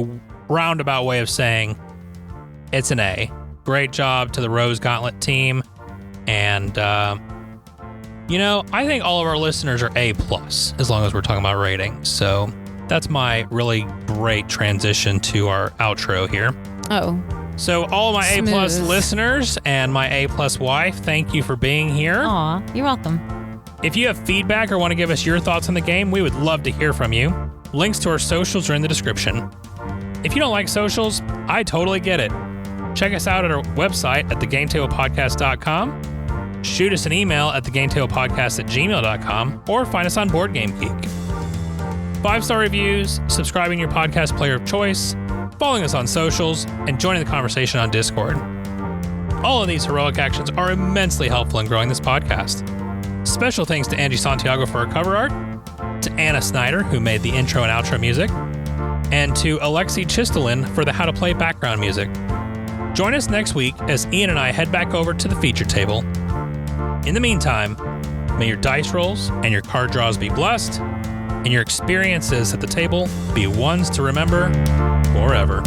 Speaker 1: roundabout way of saying it's an A. Great job to the Rose Gauntlet team. And, I think all of our listeners are A+, as long as we're talking about ratings. So that's my really great transition to our outro here.
Speaker 2: Oh.
Speaker 1: So all of my
Speaker 2: Smooth.
Speaker 1: A+ listeners and my A+ wife, thank you for being here.
Speaker 2: Aw, you're welcome.
Speaker 1: If you have feedback or want to give us your thoughts on the game, we would love to hear from you. Links to our socials are in the description. If you don't like socials, I totally get it. Check us out at our website at thegametablepodcast.com. Shoot us an email at thegametablepodcast@gmail.com or find us on Boardgamegeek. 5-star reviews, subscribing to your podcast player of choice, following us on socials, and joining the conversation on Discord. All of these heroic actions are immensely helpful in growing this podcast. Special thanks to Angie Santiago for her cover art, to Anna Snyder, who made the intro and outro music, and to Alexei Chistelin for the How to Play background music. Join us next week as Ian and I head back over to the feature table. In the meantime, may your dice rolls and your card draws be blessed, and your experiences at the table be ones to remember forever.